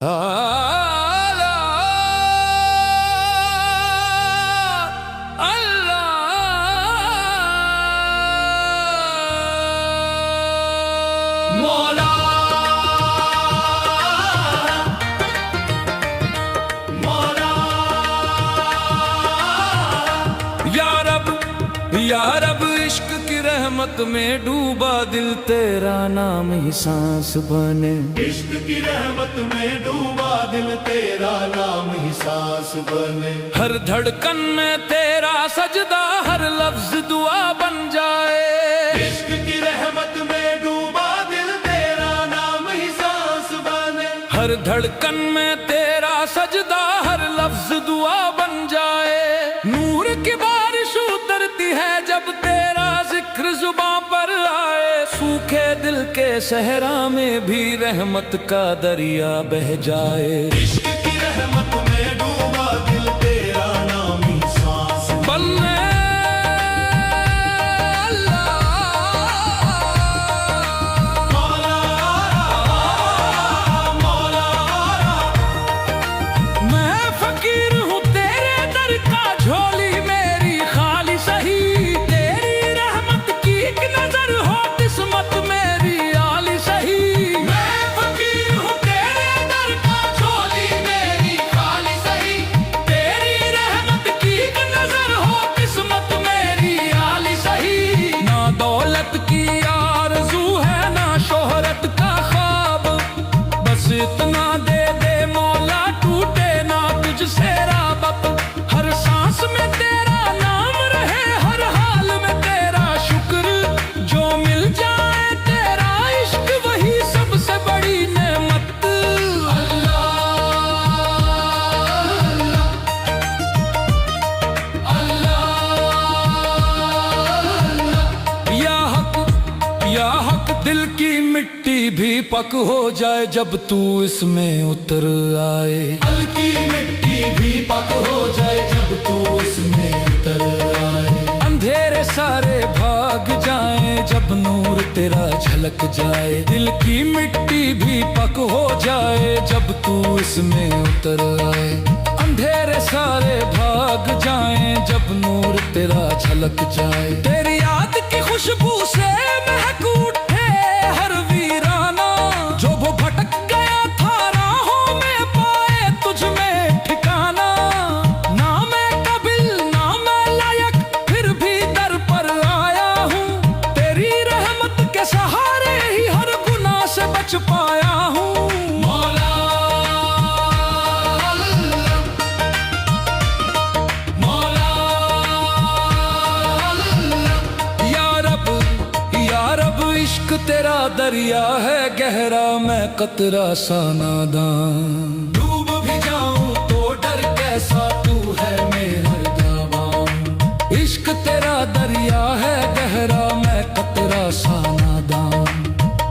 मौला मौला या रब इश्क की रहमत में डूबा दिल तेरा नाम ही सांस बने। इश्क की रहमत में डूबा दिल तेरा नाम ही सांस बने। हर धड़कन में तेरा सजदा हर लफ्ज दुआ बन जाए। इश्क की रहमत में डूबा दिल तेरा नाम ही सांस बने। हर धड़कन में तेरा सजदा हर लफ्ज दुआ बन जाए। नूर की बारिश उतरती है जब तेरा जिक्र जुबां पर आए। सूखे दिल के सहरा में भी रहमत का दरिया बह जाए। इश्क की रहमत में डूबा दिल तेरा नाम ही सांस बने। इतना दे दे मौला टूटे ना तुझसे राबत। हर सांस में तेरा नाम रहे हर हाल में तेरा शुक्र। जो मिल जाए तेरा इश्क वही सबसे बड़ी नेमत। अल्लाह अल्लाह या हक दिल की मिट्टी भी पक हो जाए जब तू इसमें उतर आए। दिल की मिट्टी भी पक हो जाए जब तू इसमें उतर आए। अंधेरे सारे भाग जाएं जब नूर तेरा झलक जाए। दिल की मिट्टी भी पक हो जाए जब तू इसमें उतर आए। अंधेरे सारे भाग जाएं जब नूर तेरा झलक जाए। तेरी याद की खुशबू से महक उठे हर वीराना। जो वो भटक गया था राहों में पाए तुझ में ठिकाना। ना मैं काबिल ना मैं लायक फिर भी दर पर आया हूँ। तेरी रहमत के सहारे ही हर गुनाह से बच पाया हूँ। मौला मौला या रब इश्क तेरा दरिया है गहरा मैं कतरा सा नादान। डूब भी जाऊं तो डर कैसा तू है मेहरबान। इश्क तेरा दरिया है गहरा मैं कतरा सा नादान।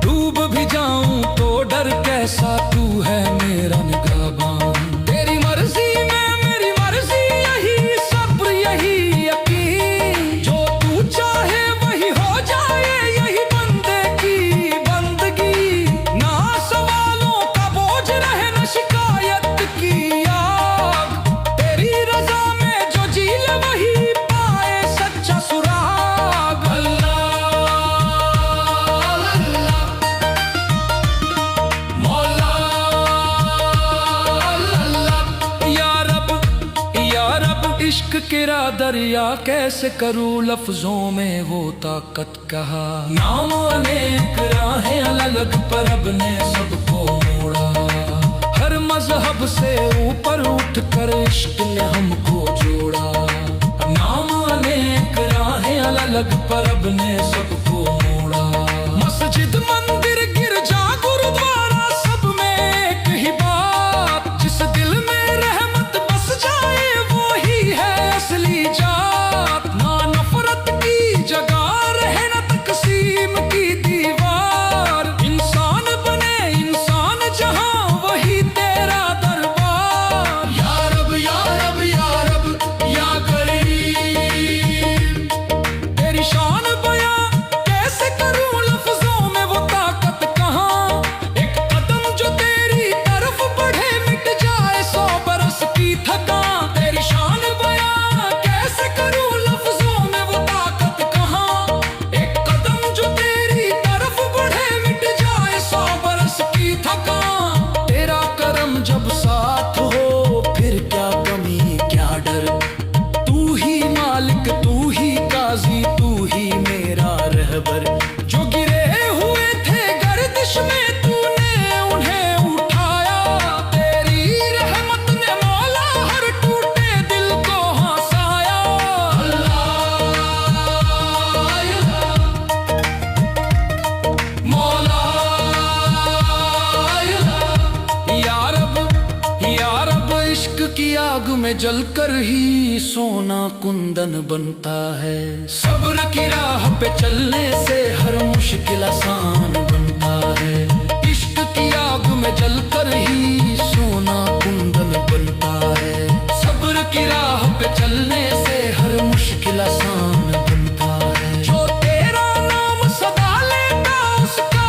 डूब भी जाऊं तो डर कैसा तू है मेरा निगाहबान। तेरी मर्जी में मेरी मर्जी यही सब्र यही यकीन। जो तू चाहे वही हो जाए यही बंदे की बंदगी। ना सवालों का बोझ रहे न शिकायत की आग। तेरी रजा में जो जी ले वही पाए सच्चा सुराग। मौला या रब इश्क किरा दरिया कैसे करूं लफ्जों में वो ताकत कहा। नाम अनेक राहें अलग पर रब ने सबको मोड़ा। हर मजहब से ऊपर उठ कर इश्क ने हमको जोड़ा। नाम अनेक राहें अलग पर रब ने सबको मोड़ा। मस्जिद मंदिर गिरजा गुरुद्वारा सब में एक ही बात। जिस दिल में रहमत बस जाए वो ही है असली जात। ना नफरत की जगह रहे न तकसीम की दीवार। इंसान बने इंसान जहां वही तेरा दरबार। या रब या रब या रब या करीम। तेरी शान बयां की आग में जलकर ही सोना कुंदन बनता है। सब्र की राह पे चलने से हर मुश्किल आसान बनता है। इश्क की आग में जलकर ही सोना कुंदन बनता है। सब्र की राह पे चलने से हर मुश्किल आसान बनता है। जो तेरा नाम सदा लेता उसका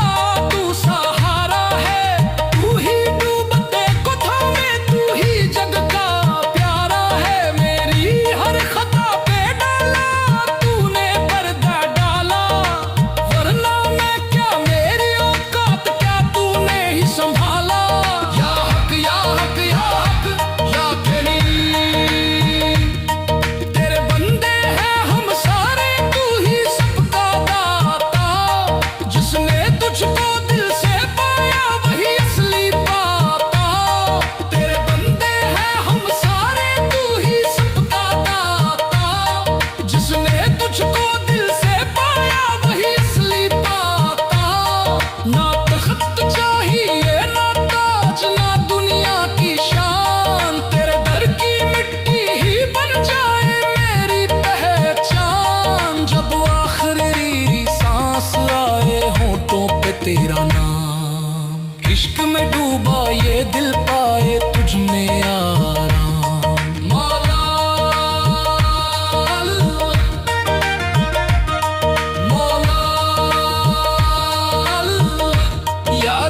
तू सहारा है। तू ही डूबते को थामे, तू ही जग का प्यारा है। मेरी हर खता पे डाला तूने पर्दा डाला, वरना मैं क्या, मेरी औकात क्या तूने ही संभाला। या हक या हक या हक या करीम, तेरे बंदे हैं हम सारे, तू ही सबका दाता। जिसने तुझको दिल से पाया वही असली पाता। तेरे बंदे हैं हम सारे, तू ही सबका दाता। जिसने तुझको दिल से पाया वही असली पाता। ना तख्त चाहिए ना ताज ना दुनिया की शान, तेरे दर की मिट्टी ही बन जाए मेरी पहचान। जब आखिरी सांस आए होठों पे तेरा नाम, इश्क में डूबा ये दिल पाए तुझ में आराम। मौला अल्लाह, मौला अल्लाह, या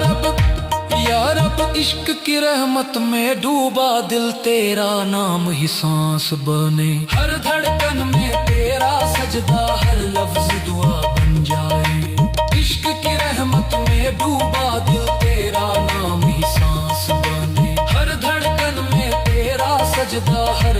रब इश्क की रहमत में डूबा दिल तेरा नाम ही सांस बने। हर धड़कन में तेरा सजदा हर लफ्ज दुआ बन जाए। इश्क की रहमत में डूबा दिल तेरा नाम ही सांस बने। हर धड़कन में तेरा सजदा हर